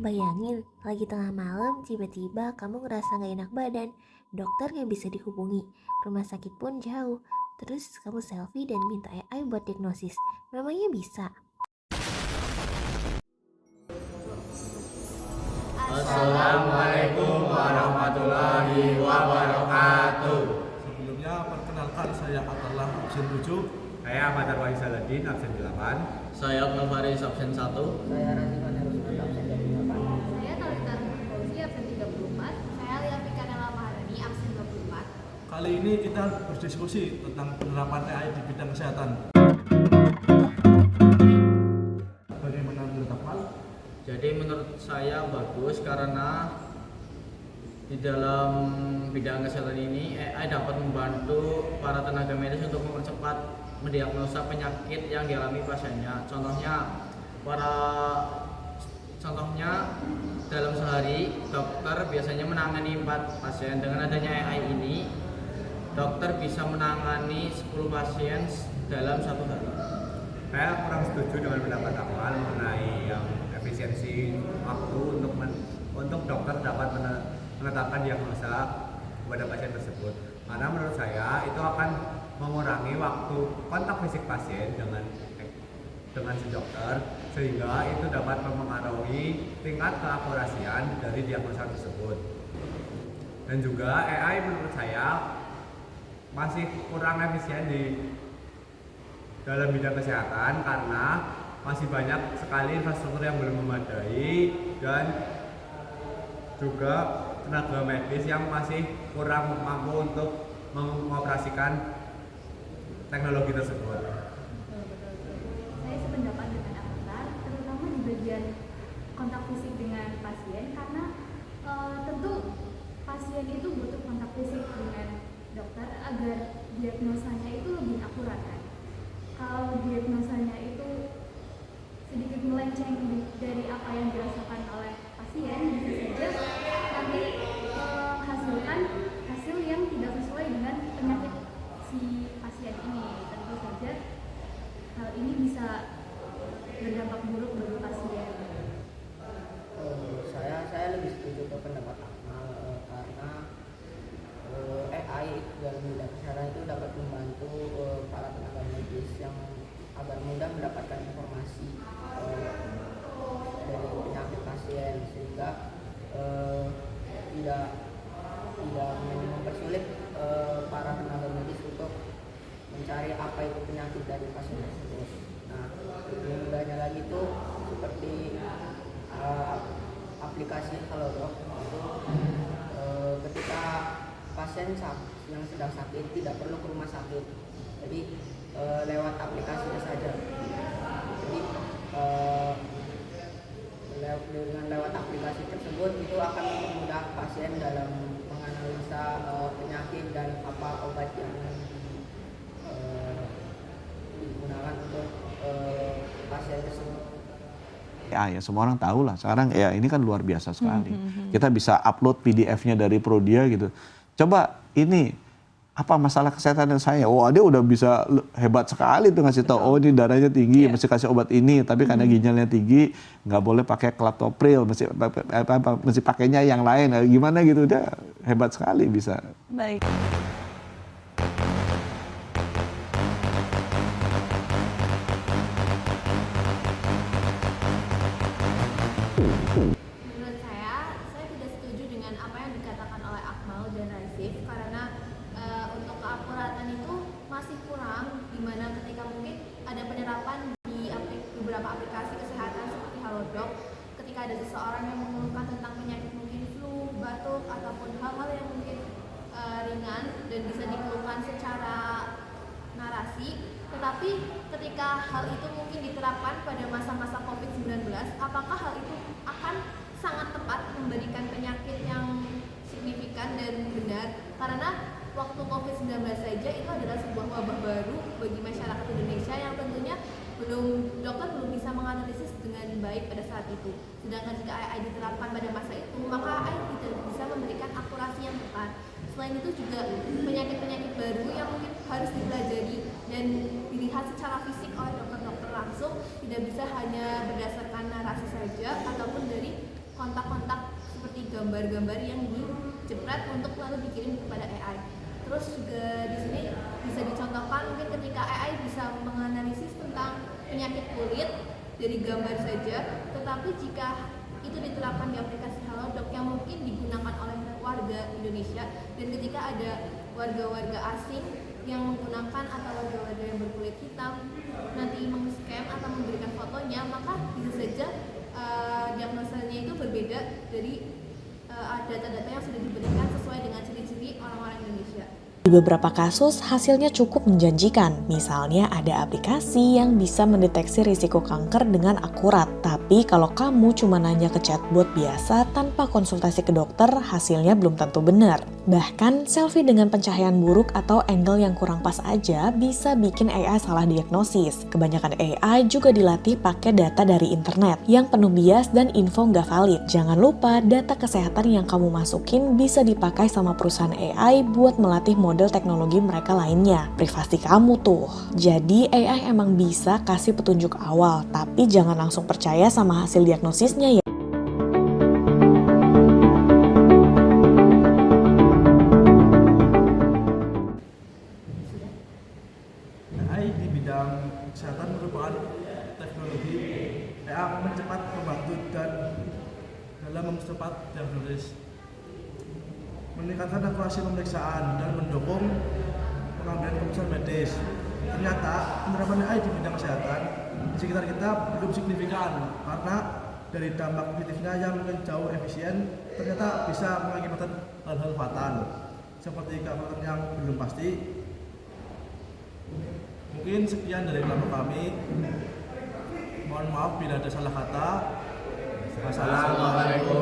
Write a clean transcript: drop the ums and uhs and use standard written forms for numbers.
Bayangin, lagi tengah malam tiba-tiba kamu ngerasa gak enak badan. Dokter gak bisa dihubungi, rumah sakit pun jauh. Terus kamu selfie dan minta AI buat diagnosis. Memangnya bisa? Assalamualaikum warahmatullahi wabarakatuh. Sebelumnya perkenalkan saya adalah absen 7. Saya Fajar Wahyu Saladin, absen 8. Saya Akmal Faris, absen 1. Saya Razifan Harusman, absen 28. Saya Talita Fauzi, absen 34. Saya Lia Fikanela Maharani, absen 24. Kali ini kita berdiskusi tentang penerapan AI di bidang kesehatan. Bagaimana menurut Akmal? Jadi menurut saya bagus karena di dalam bidang kesehatan ini AI dapat membantu para tenaga medis untuk mempercepat mendiagnosa penyakit yang dialami pasiennya. Contohnya dalam sehari dokter biasanya menangani 4 pasien. Dengan adanya AI ini, dokter bisa menangani 10 pasien dalam 1 hari. Saya kurang setuju dengan pendapat Akmal mengenai yang efisiensi waktu untuk dokter dapat menetapkan diagnosa kepada pasien tersebut. Karena menurut saya itu akan mengurangi waktu kontak fisik pasien dengan si dokter, sehingga itu dapat mempengaruhi tingkat keakurasian dari diagnosa tersebut. Dan juga AI menurut saya masih kurang efisien di dalam bidang kesehatan karena masih banyak sekali infrastruktur yang belum memadai dan juga tenaga medis yang masih kurang mampu untuk mengoperasikan teknologi tersebut. Saya sependapat dengan Akmal, terutama di bagian kontak fisik dengan pasien, karena tentu pasien itu butuh kontak fisik dengan dokter agar diagnosanya itu lebih akurat kan. Kalau diagnosanya itu sedikit melenceng dari apa yang dirasakan oleh pasien, bisa saja nanti menghasilkan hasil yang tidak sesuai dengan penyakit si pasien ini. Tentu saja hal ini bisa berdampak buruk bagi pasien. Saya lebih setuju ke pendapat Akmal karena AI dalam bidang kesehatan itu dapat membantu para tenaga medis yang agar mudah mendapatkan informasi dari penyakit pasien, sehingga tidak mempersulit para tenaga medis untuk mencari apa itu penyakit dari pasien tersebut. Nah, lebih mudahnya lagi itu seperti aplikasi Halodoc itu ketika pasien yang sedang sakit tidak perlu ke rumah sakit, jadi lewat aplikasinya saja. Jadi dengan lewat aplikasi tersebut itu akan mempermudah pasien dalam menganalisa penyakit dan apa obat yang digunakan untuk pasien tersebut. Ya semua orang tahu lah sekarang ya ini kan luar biasa sekali. Kita bisa upload PDF-nya dari Prodia gitu. Coba ini apa masalah kesehatan saya? Wah, dia udah bisa hebat sekali tuh ngasih tahu. Oh, ini darahnya tinggi, mesti kasih obat ini. Tapi karena ginjalnya tinggi, nggak boleh pakai klaptopril, mesti pakainya yang lain. Gimana gitu, dia hebat sekali bisa. Baik. Menurut saya tidak setuju dengan apa yang dikatakan oleh Akmal dan Razif, karena untuk keakuratan itu masih kurang, dimana ketika mungkin ada penerapan di beberapa aplikasi kesehatan seperti Halodoc, ketika ada seseorang yang mengeluhkan tentang penyakit mungkin flu, batuk, ataupun hal-hal yang mungkin ringan dan bisa dikeluhkan secara narasi. Tetapi ketika hal itu mungkin diterapkan pada masa-masa COVID-19, apakah hal itu akan sangat tepat memberikan penyakit yang signifikan dan benar? Karena waktu COVID-19 saja itu adalah sebuah wabah baru bagi masyarakat Indonesia yang tentunya dokter belum bisa menganalisis dengan baik pada saat itu. Sedangkan jika AI diterapkan pada masa itu, maka AI tidak bisa memberikan akurasi yang tepat. Selain itu juga penyakit-penyakit baru yang mungkin harus dipelajari dan dilihat secara fisik oleh dokter-dokter langsung, tidak bisa hanya berdasarkan narasi saja ataupun dari gambar-gambar yang dijepret untuk lalu dikirim kepada AI. Terus juga di sini bisa dicontohkan mungkin ketika AI bisa menganalisis tentang penyakit kulit dari gambar saja, tetapi jika itu diterapkan di aplikasi Halodoc yang mungkin digunakan oleh warga Indonesia, dan ketika ada warga-warga asing yang menggunakan atau warga-warga yang berkulit hitam nanti meng-scam atau memberikan fotonya, maka bisa saja diagnosanya itu berbeda dari data-data yang sudah diberikan sesuai dengan ciri-ciri orang-orang Indonesia. Di beberapa kasus, hasilnya cukup menjanjikan. Misalnya ada aplikasi yang bisa mendeteksi risiko kanker dengan akurat. Tapi kalau kamu cuma nanya ke chatbot biasa tanpa konsultasi ke dokter, hasilnya belum tentu benar. Bahkan, selfie dengan pencahayaan buruk atau angle yang kurang pas aja bisa bikin AI salah diagnosis. Kebanyakan AI juga dilatih pakai data dari internet yang penuh bias dan info nggak valid. Jangan lupa, data kesehatan yang kamu masukin bisa dipakai sama perusahaan AI buat melatih model teknologi mereka lainnya. Privasi kamu tuh. Jadi AI emang bisa kasih petunjuk awal, tapi jangan langsung percaya sama hasil diagnosisnya ya. AI di bidang kesehatan merupakan teknologi yang mencepat membantu dan dalam mempercepat diagnosis, meningkatkan akurasi pemeriksaan dan mendukung pengambilan keputusan medis. Ternyata penerapan AI di bidang kesehatan di sekitar kita belum signifikan karena dari dampak positifnya yang mungkin jauh efisien ternyata bisa mengakibatkan hal-hal fatal seperti keamanan yang belum pasti. Mungkin sekian dari kelompok kami. Mohon maaf bila ada salah kata. Wassalamualaikum